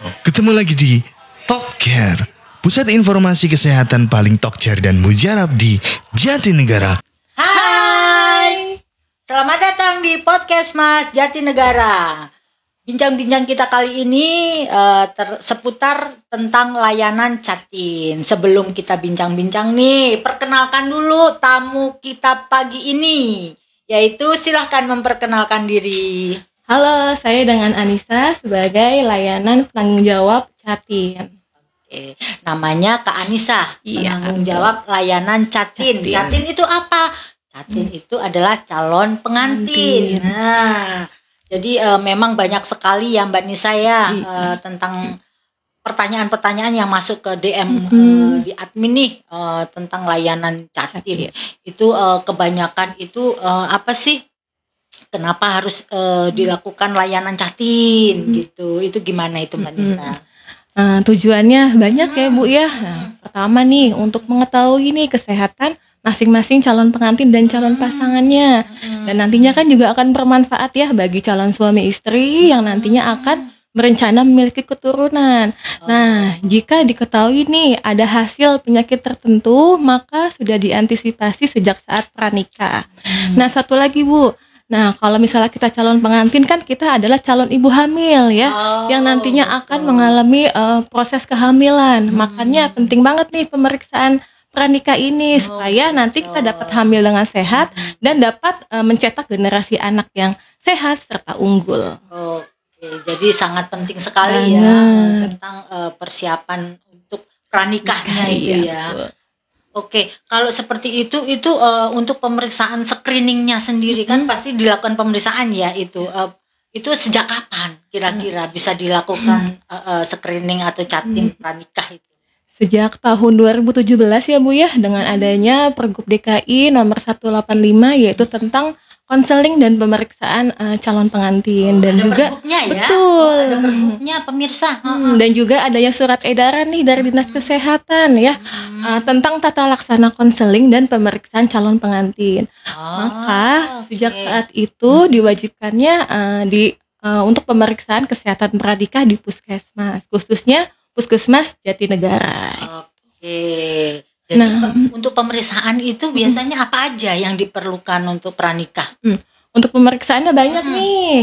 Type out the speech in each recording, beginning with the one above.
Ketemu lagi di Talkcare, pusat informasi kesehatan paling talkcare dan mujarab di Jatinegara. Hai, selamat datang di podcast Mas Jatinegara. Bincang-bincang kita kali ini seputar tentang layanan Catin. Sebelum kita bincang-bincang nih, perkenalkan dulu tamu kita pagi ini, yaitu silahkan memperkenalkan diri. Halo, saya dengan Anissa sebagai layanan penanggung jawab Catin. Oke, namanya Kak Anissa, Iya, penanggung jawab layanan Catin. Catin itu apa? Catin itu adalah calon pengantin. Nah, jadi memang banyak sekali ya Mbak Nisa ya tentang pertanyaan-pertanyaan yang masuk ke DM di admin nih tentang layanan Catin. Itu kebanyakan itu apa sih? Kenapa harus dilakukan layanan Catin gitu? Itu gimana itu Mbak Nisa? Tujuannya banyak ya Bu ya. Nah, pertama nih untuk mengetahui nih kesehatan masing-masing calon pengantin dan calon pasangannya. Dan nantinya kan juga akan bermanfaat ya bagi calon suami istri yang nantinya akan berencana memiliki keturunan. Nah, jika diketahui nih ada hasil penyakit tertentu, maka sudah diantisipasi sejak saat pranikah. Nah, satu lagi Bu. Nah, kalau misalnya kita calon pengantin kan kita adalah calon ibu hamil ya, yang nantinya akan mengalami proses kehamilan. Makanya penting banget nih pemeriksaan pranikah ini supaya nanti kita dapat hamil dengan sehat dan dapat mencetak generasi anak yang sehat serta unggul. Oke, jadi sangat penting sekali ya tentang persiapan untuk pranikahnya itu ya. Betul. Oke, kalau seperti itu untuk pemeriksaan screeningnya sendiri kan pasti dilakukan pemeriksaan ya itu sejak kapan kira-kira bisa dilakukan screening atau Catin pranikah itu? Sejak tahun 2017 ya Bu ya, dengan adanya Pergub DKI nomor 185 yaitu tentang konseling dan pemeriksaan calon pengantin dan juga ya? Betul. Ada pergubnya pemirsa. Dan juga adanya surat edaran nih dari Dinas Kesehatan ya tentang tata laksana konseling dan pemeriksaan calon pengantin. Maka sejak saat itu diwajibkannya untuk pemeriksaan kesehatan pranikah di puskesmas, khususnya Puskesmas Jatinegara. Oke. Jadi untuk pemeriksaan itu biasanya apa aja yang diperlukan untuk pranikah? Untuk pemeriksaannya banyak nih.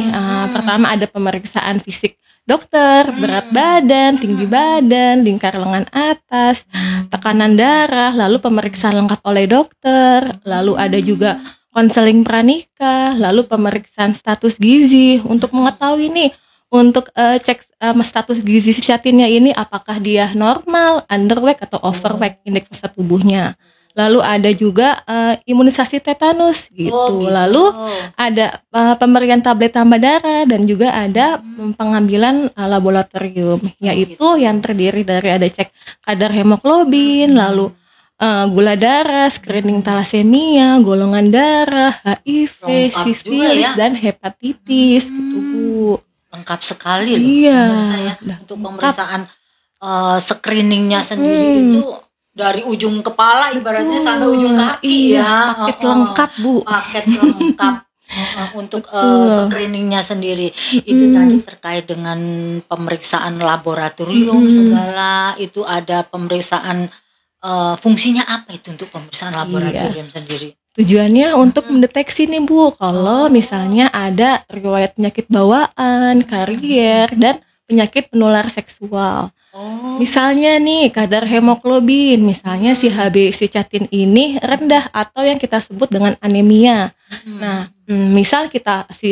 Pertama ada pemeriksaan fisik dokter, berat badan, tinggi badan, lingkar lengan atas, tekanan darah, lalu pemeriksaan lengkap oleh dokter, lalu ada juga konseling pranikah, lalu pemeriksaan status gizi untuk mengetahui nih untuk cek status gizi si Catinnya ini apakah dia normal, underweight atau overweight indeks massa tubuhnya. Lalu ada juga imunisasi tetanus gitu. Lalu ada pemberian tablet tambah darah dan juga ada pengambilan laboratorium yaitu yang terdiri dari ada cek kadar hemoglobin, lalu gula darah, screening talasemia, golongan darah, HIV, sifilis dan hepatitis gitu Bu. Lengkap sekali loh. Iya. Untuk pemeriksaan screeningnya sendiri itu dari ujung kepala ibaratnya sampai ujung kaki ya. Paket lengkap Bu. Paket lengkap untuk screeningnya sendiri. Itu tadi terkait dengan pemeriksaan laboratorium segala. Itu ada pemeriksaan fungsinya apa itu untuk pemeriksaan laboratorium sendiri? Tujuannya untuk mendeteksi nih Bu, kalau misalnya ada riwayat penyakit bawaan, karier, dan penyakit penular seksual. Misalnya nih kadar hemoglobin, misalnya si Catin ini rendah atau yang kita sebut dengan anemia. Nah, misal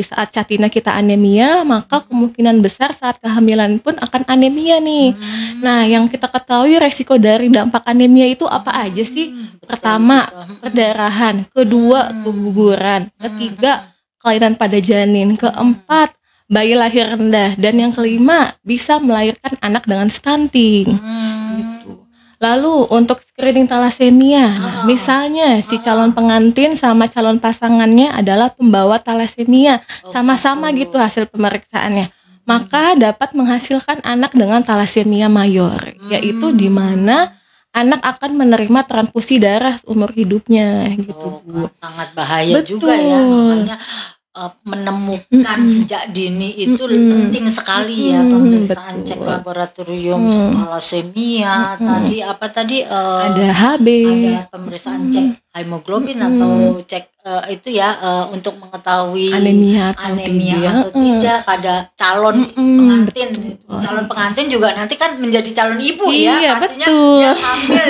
saat Catinnya kita anemia, maka kemungkinan besar saat kehamilan pun akan anemia nih. Nah, yang kita ketahui resiko dari dampak anemia itu apa aja sih? Pertama, perdarahan. Kedua, keguguran. Ketiga, kelainan pada janin. Keempat, bayi lahir rendah. Dan yang kelima, bisa melahirkan anak dengan stunting. Gitu. Lalu untuk screening talasemia, misalnya si calon pengantin sama calon pasangannya adalah pembawa talasemia, sama-sama gitu hasil pemeriksaannya, maka dapat menghasilkan anak dengan talasemia mayor, yaitu di mana anak akan menerima transfusi darah seumur hidupnya gitu Bu. Sangat bahaya juga ya, makanya menemukan sejak dini itu penting sekali ya, pemeriksaan cek laboratorium thalassemia, tadi ada HB, ada pemeriksaan cek hemoglobin atau cek itu ya untuk mengetahui anemia atau tidak pada calon pengantin. Calon pengantin juga nanti kan menjadi calon ibu ya, pastinya yang hamil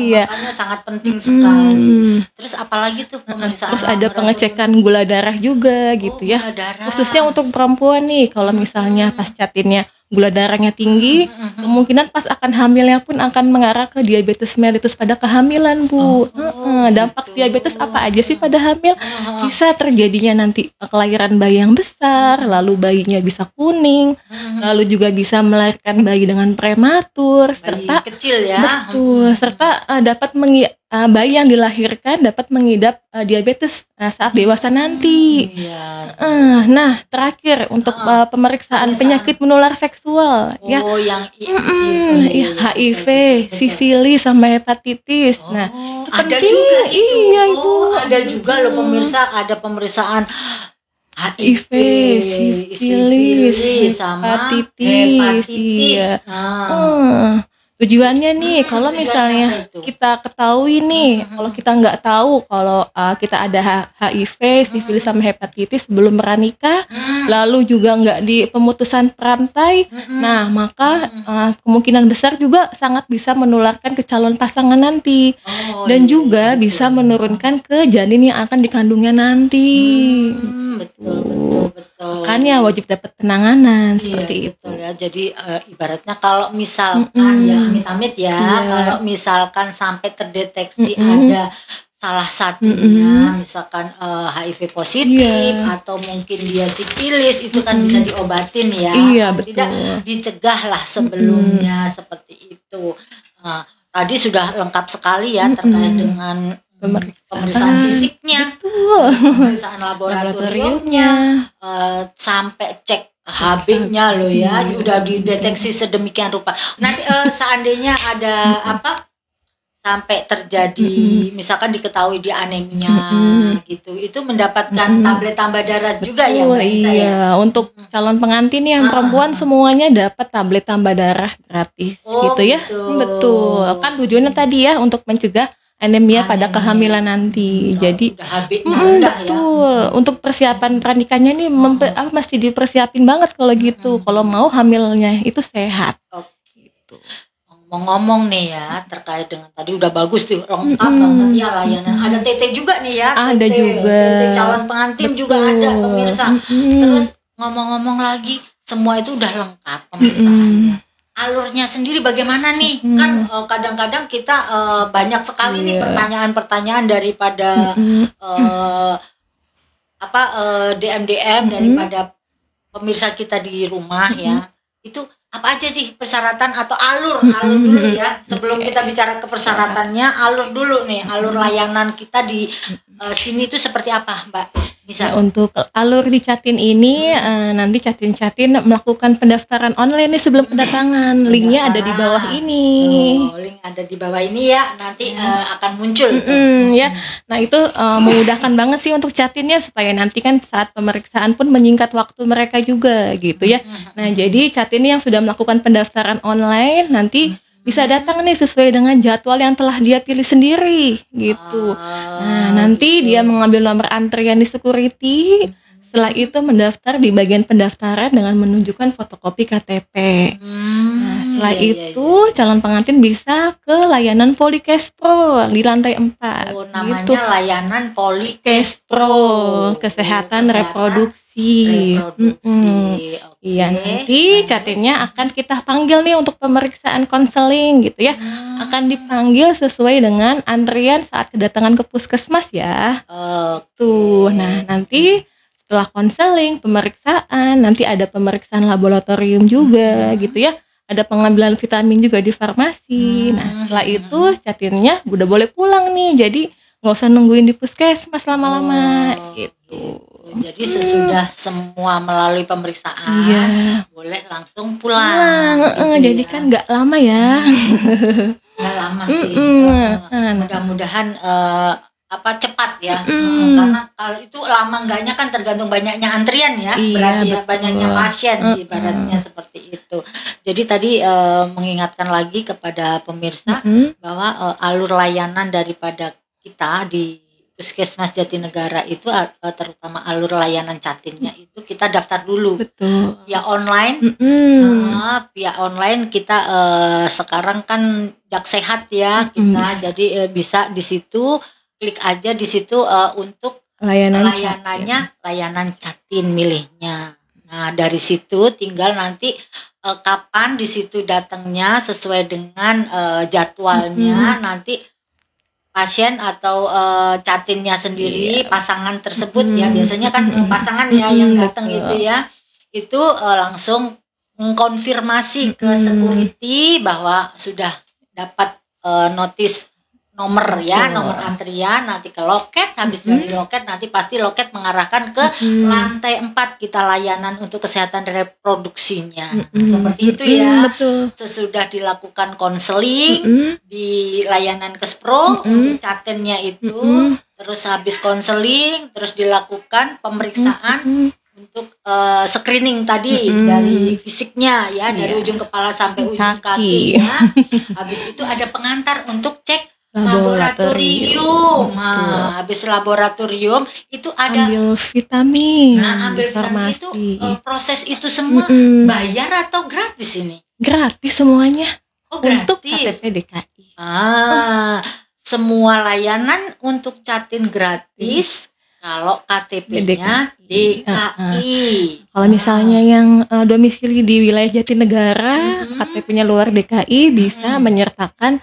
ya. Makanya sangat penting sekali. Terus apalagi tuh pemeriksaan? Terus ada pengecekan gula darah juga gitu ya. Khususnya untuk perempuan nih, kalau misalnya pas catinnya gula darahnya tinggi, kemungkinan pas akan hamilnya pun akan mengarah ke diabetes mellitus pada kehamilan, Bu. Dampak diabetes apa aja sih pada hamil? Bisa terjadinya nanti kelahiran bayi yang besar, lalu bayinya bisa kuning, lalu juga bisa melahirkan bayi dengan prematur, serta kecil ya. Betul, serta dapat bayi yang dilahirkan dapat mengidap diabetes saat dewasa nanti. Nah, terakhir untuk pemeriksaan penyakit menular seksual ya. Yang HIV, sifilis sama hepatitis. Nah, itu ada penting. juga itu. Iya, Ibu. Ada juga loh pemirsa, ada pemeriksaan HIV, sifilis sama hepatitis. Iya. Tujuannya nih, kalau misalnya kita ketahui nih, kalau kita nggak tahu kalau kita ada HIV, sifilis sama hepatitis sebelum pranikah, lalu juga nggak di pemutusan rantai, nah maka kemungkinan besar juga sangat bisa menularkan ke calon pasangan nanti, dan juga bisa menurunkan ke janin yang akan dikandungnya nanti. Betul. Makanya wajib dapat penanganan seperti itu. Betul ya. Jadi ibaratnya kalau misalkan ya amit-amit ya, kalau misalkan sampai terdeteksi ada salah satunya, misalkan HIV positif atau mungkin dia sifilis, itu kan bisa diobatin ya. Tidak dicegah lah sebelumnya seperti itu. Tadi sudah lengkap sekali ya terkait dengan pemeriksaan fisiknya, pemeriksaan laboratoriumnya, sampai cek HB-nya loh ya, udah dideteksi sedemikian rupa. Nanti seandainya ada sampai terjadi misalkan diketahui dia anemia gitu, itu mendapatkan tablet tambah darah juga ya Mbak Isa ya? Untuk calon pengantin yang perempuan semuanya dapat tablet tambah darah gratis gitu ya. Betul. Kan tujuannya tadi ya untuk mencegah anemia pada kehamilan nanti. Jadi betul. Untuk persiapan pernikahannya nih mesti dipersiapin banget kalau gitu. Kalau mau hamilnya itu sehat. Gitu. Ngomong-ngomong nih ya terkait dengan tadi udah bagus tuh, lengkap banget ya layanan. Ada TT juga nih ya. Ada juga. TT calon pengantin juga ada pemirsa. Terus ngomong-ngomong lagi, semua itu udah lengkap pemirsaannya. Alurnya sendiri bagaimana nih? Kan kadang-kadang kita banyak sekali nih pertanyaan-pertanyaan daripada DM daripada pemirsa kita di rumah ya. Itu apa aja sih persyaratan atau alur dulu ya, sebelum kita bicara ke persyaratannya, alur dulu nih, alur layanan kita di sini itu seperti apa Mbak? Bisa. Untuk alur di Catin ini nanti Catin melakukan pendaftaran online nih sebelum kedatangan. Linknya ada di bawah ini. Link ada di bawah ini ya, nanti akan muncul. Ya, nah itu memudahkan banget sih untuk Catinnya supaya nanti kan saat pemeriksaan pun menyingkat waktu mereka juga gitu ya. Nah jadi Catin yang sudah melakukan pendaftaran online nanti bisa datang nih sesuai dengan jadwal yang telah dia pilih sendiri gitu. Nah nanti dia mengambil nomor antrian di security. Setelah itu mendaftar di bagian pendaftaran dengan menunjukkan fotokopi KTP. Nah setelah itu calon pengantin bisa ke layanan Polikes Pro di lantai 4. Namanya gitu. Layanan Polikes Pro, kesehatan reproduksi. Iya, nanti Catinnya akan kita panggil nih untuk pemeriksaan konseling gitu ya. Akan dipanggil sesuai dengan antrian saat kedatangan ke puskesmas ya. Tuh, nah nanti setelah konseling, pemeriksaan, nanti ada pemeriksaan laboratorium juga gitu ya. Ada pengambilan vitamin juga di farmasi. Nah setelah itu Catinnya udah boleh pulang nih. Jadi nggak usah nungguin di puskesmas lama-lama gitu. Jadi sesudah semua melalui pemeriksaan, boleh langsung pulang. Jadi kan nggak lama ya. Nggak lama sih. Mudah-mudahan cepat ya. Karena kalau itu lama enggaknya kan tergantung banyaknya antrian ya, Iya, berarti ya betul. banyaknya pasien ibaratnya seperti itu. Jadi tadi mengingatkan lagi kepada pemirsa bahwa alur layanan daripada kita di Puskesmas Jatinegara itu terutama alur layanan catinnya itu kita daftar dulu. Betul. Ya online. Via online kita sekarang kan Jak Sehat ya kita, jadi bisa di situ klik aja di situ untuk layanannya layanan catin milihnya. Nah dari situ tinggal nanti kapan di situ datangnya sesuai dengan jadwalnya nanti pasien atau catinnya sendiri pasangan tersebut ya biasanya kan pasangan ya yang datang gitu ya itu langsung mengkonfirmasi ke security bahwa sudah dapat notis nomor ya nomor antrian nanti ke loket habis dari loket nanti pasti loket mengarahkan ke lantai 4 kita layanan untuk kesehatan reproduksinya seperti itu ya. Sesudah dilakukan konseling di layanan Kespro untuk catennya itu terus habis konseling terus dilakukan pemeriksaan untuk screening tadi dari fisiknya ya dari ujung kepala sampai ujung kakinya habis itu ada pengantar untuk cek laboratorium. Nah, habis laboratorium itu ada ambil vitamin. Ambil vitamin itu proses itu semua bayar atau gratis ini? Gratis semuanya. Untuk KTP DKI. Semua layanan untuk catin gratis. Kalau KTP-nya DKI. Kalau misalnya yang domisili di wilayah Jatinegara, KTP-nya luar DKI bisa menyertakan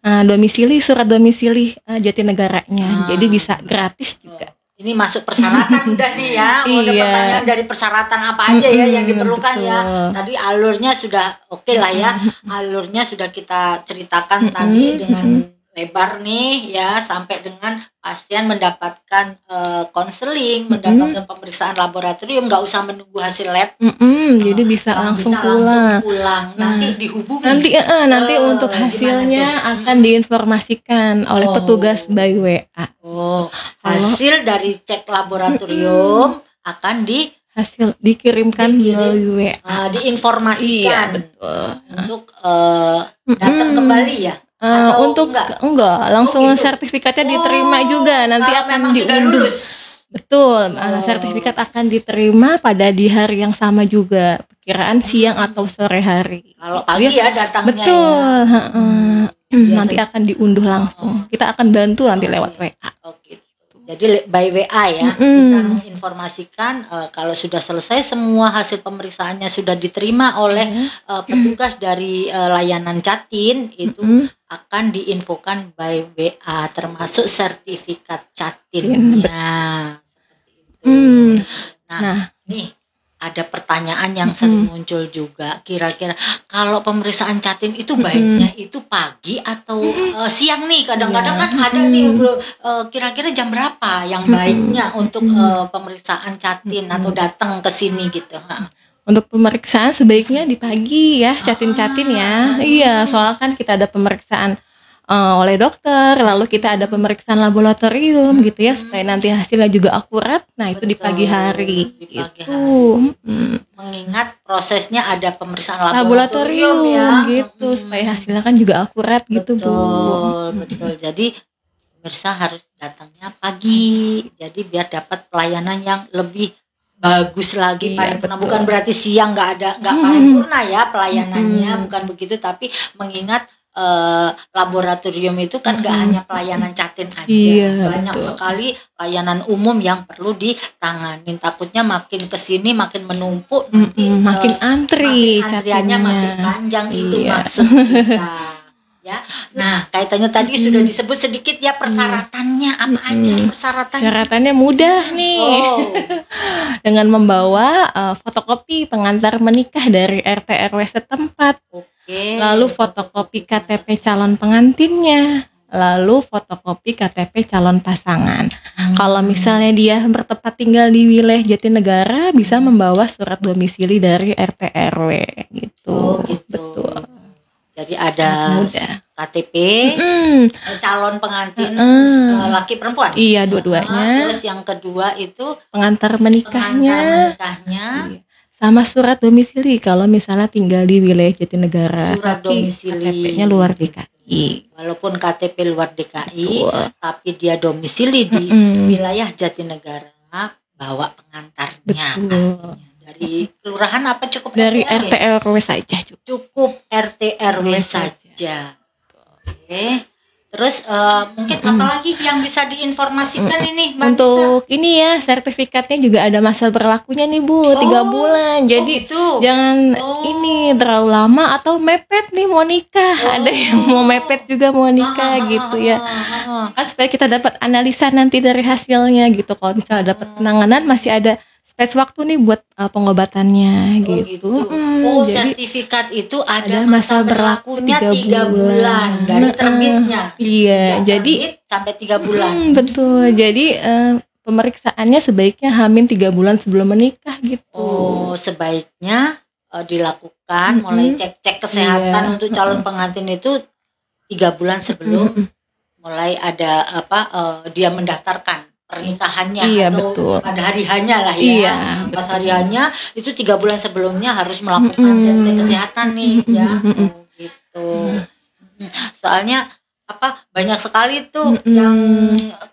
domisili surat domisili Jatinegaranya. Jadi bisa gratis juga. Ini masuk persyaratan udah nih ya. Udah pertanyaan dari persyaratan apa aja ya yang diperlukan ya. Tadi alurnya sudah oke lah ya. Alurnya sudah kita ceritakan tadi dengan lebar nih ya sampai dengan pasien mendapatkan konseling, mendapatkan pemeriksaan laboratorium, nggak usah menunggu hasil lab. Jadi bisa langsung pulang. Nanti dihubungi. Nanti untuk hasilnya akan diinformasikan oleh petugas by WA. Hasil dari cek laboratorium akan dikirimkan melalui WA. Diinformasikan untuk datang kembali ya. Untuk enggak langsung gitu. Sertifikatnya diterima juga nanti akan diunduh. Betul, sertifikat akan diterima pada di hari yang sama juga, perkiraan siang atau sore hari. Kalau pagi ya datangnya. Betul, nanti akan diunduh langsung. Kita akan bantu nanti lewat WA. Jadi by WA ya, kita menginformasikan kalau sudah selesai semua hasil pemeriksaannya sudah diterima oleh petugas dari layanan catin itu akan diinfokan by WA termasuk sertifikat catinnya. Seperti itu. Nah, nih ada pertanyaan yang sering muncul juga. Kira-kira kalau pemeriksaan catin itu baiknya itu pagi atau siang nih? Kadang-kadang kan ada nih kira-kira jam berapa yang baiknya untuk pemeriksaan catin atau datang ke sini gitu. Untuk pemeriksaan sebaiknya di pagi ya, catin-catin ya. Iya, soalnya kan kita ada pemeriksaan oleh dokter, lalu kita ada pemeriksaan laboratorium gitu ya, supaya nanti hasilnya juga akurat. Nah, itu di pagi hari. Di pagi hari. Mengingat prosesnya ada pemeriksaan laboratorium ya, gitu, supaya hasilnya kan juga akurat gitu, Bu. Betul. Jadi pemirsa harus datangnya pagi. Jadi biar dapat pelayanan yang lebih bagus lagi paripurna. Bukan berarti siang nggak paripurna ya pelayanannya, bukan begitu, tapi mengingat laboratorium itu kan gak hanya pelayanan catin aja, banyak sekali layanan umum yang perlu ditangani. Takutnya makin kesini makin menumpuk, nanti makin antriannya makin panjang. Itu maksud kita ya. Nah, kaitannya tadi sudah disebut sedikit ya persyaratannya apa aja persyaratannya. Persyaratannya mudah nih. Dengan membawa fotokopi pengantar menikah dari RT RW setempat. Lalu fotokopi KTP calon pengantinnya, lalu fotokopi KTP calon pasangan. Kalau misalnya dia bertempat tinggal di wilayah Jatinegara, bisa membawa surat domisili dari RT RW gitu. Betul. Jadi ada KTP, Mm-mm. calon pengantin laki perempuan. Iya, dua-duanya. Terus yang kedua itu Pengantar menikahnya. Iya. Sama surat domisili kalau misalnya tinggal di wilayah Jatinegara. Surat tapi domisili. KTP-nya luar DKI. Walaupun KTP luar DKI, Betul. tapi dia domisili di wilayah Jatinegara, bawa pengantarnya Betul. pastinya. Dari kelurahan apa cukup Dari RT RT RW saja cukup. Cukup RT RW saja. Oke. Terus mungkin apalagi yang bisa diinformasikan ini Mbak Nisa? Untuk ini ya, sertifikatnya juga ada masa berlakunya nih Bu, 3 bulan. Jadi gitu. jangan ini terlalu lama atau mepet nih mau nikah. Ada yang mau mepet juga mau nikah gitu ya. Kan supaya kita dapat analisa nanti dari hasilnya gitu. Kalau misalnya dapat penanganan masih ada space waktu nih buat pengobatannya gitu. Jadi sertifikat itu ada masa berlakunya 3 bulan dari terbitnya. Iya, jadi sampai 3 bulan. Betul. Jadi pemeriksaannya sebaiknya H-3 bulan sebelum menikah gitu. Oh, sebaiknya dilakukan mulai cek kesehatan untuk calon pengantin itu 3 bulan sebelum mulai ada dia mendaftarkan pernikahannya. Iya, atau betul. pada hari hanya lah ya. Iya, Pas hari hanya itu 3 bulan sebelumnya harus melakukan cek kesehatan nih ya. Oh, gitu. Soalnya banyak sekali tuh yang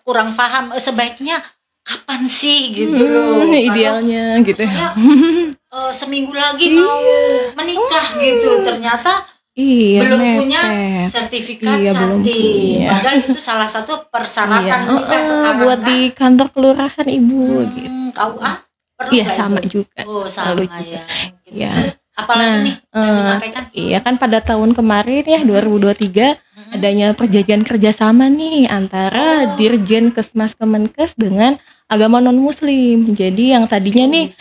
kurang paham sebaiknya kapan sih gitu loh. Idealnya gitu. Seminggu lagi mau menikah gitu. Ternyata belum punya sertifikat cantik. Padahal itu salah satu persyaratan menikah sekarang buat di kantor kelurahan Ibu gitu. KUA perlu Iya, sama itu? juga. Oh, sama Lalu ya. Gitu. Ya. Terus apalagi nih yang disampaikan? Iya kan pada tahun kemarin ya 2023 adanya perjanjian kerjasama nih antara Dirjen Kesmas Kemenkes dengan agama non Muslim. Jadi yang tadinya nih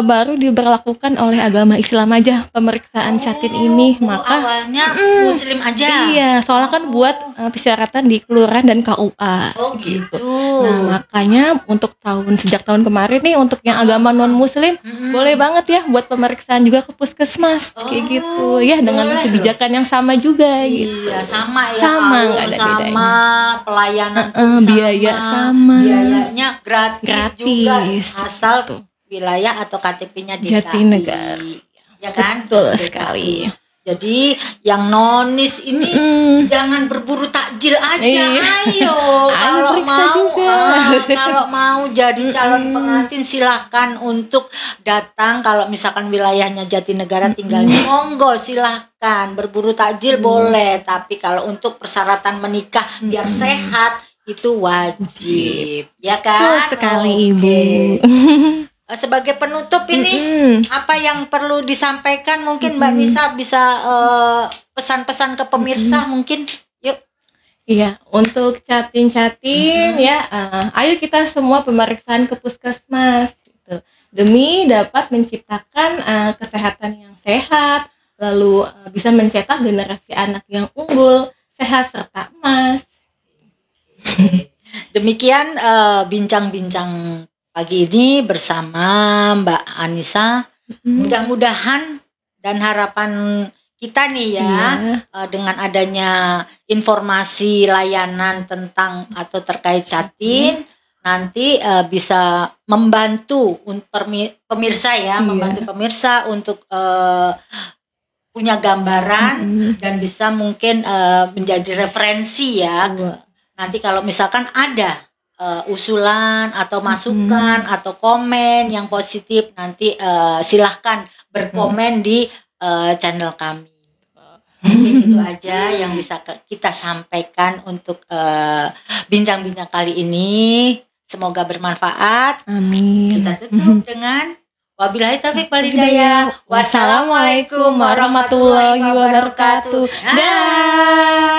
baru diberlakukan oleh agama Islam aja pemeriksaan catin ini, maka awalnya Muslim aja. Iya, soalnya kan buat persyaratan di kelurahan dan KUA. Oh gitu. Nah makanya untuk sejak tahun kemarin nih untuk yang agama non Muslim boleh banget ya buat pemeriksaan juga ke puskesmas kayak gitu ya, dengan kebijakan yang sama juga gitu. Iya, sama ya. Sama, nggak ada bedanya. Sama pelayanan biaya sama. Biayanya gratis juga asal tuh. wilayah atau KTP-nya di Jatinegara. Ya kan? Betul sekali. Jadi yang nonis ini jangan berburu takjil aja. Iya. Ayo kalau mau jadi calon pengantin silahkan untuk datang. Kalau misalkan wilayahnya Jatinegara tinggalnya monggo silahkan berburu takjil boleh. Tapi kalau untuk persyaratan menikah biar sehat itu wajib. Ya kan? Betul sekali Ibu. Sebagai penutup ini apa yang perlu disampaikan mungkin Mbak Nisa bisa pesan-pesan ke pemirsa mungkin yuk. Iya, untuk catin-catin ya, ayo kita semua pemeriksaan ke puskesmas gitu. Demi dapat menciptakan kesehatan yang sehat, lalu bisa mencetak generasi anak yang unggul, sehat serta emas. Demikian bincang-bincang pagi ini bersama Mbak Anissa. Mudah-mudahan dan harapan kita nih ya, dengan adanya informasi layanan tentang atau terkait catin nanti bisa membantu pemirsa ya, membantu pemirsa untuk punya gambaran dan bisa mungkin menjadi referensi ya. Nanti kalau misalkan ada usulan atau masukan atau komen yang positif nanti silahkan berkomen di channel kami. Mungkin itu aja yang bisa kita sampaikan untuk bincang-bincang kali ini. Semoga bermanfaat. Amin. Kita tutup dengan wabillahi taufiq wal hidayah. Wassalamualaikum warahmatullahi wabarakatuh. Dah.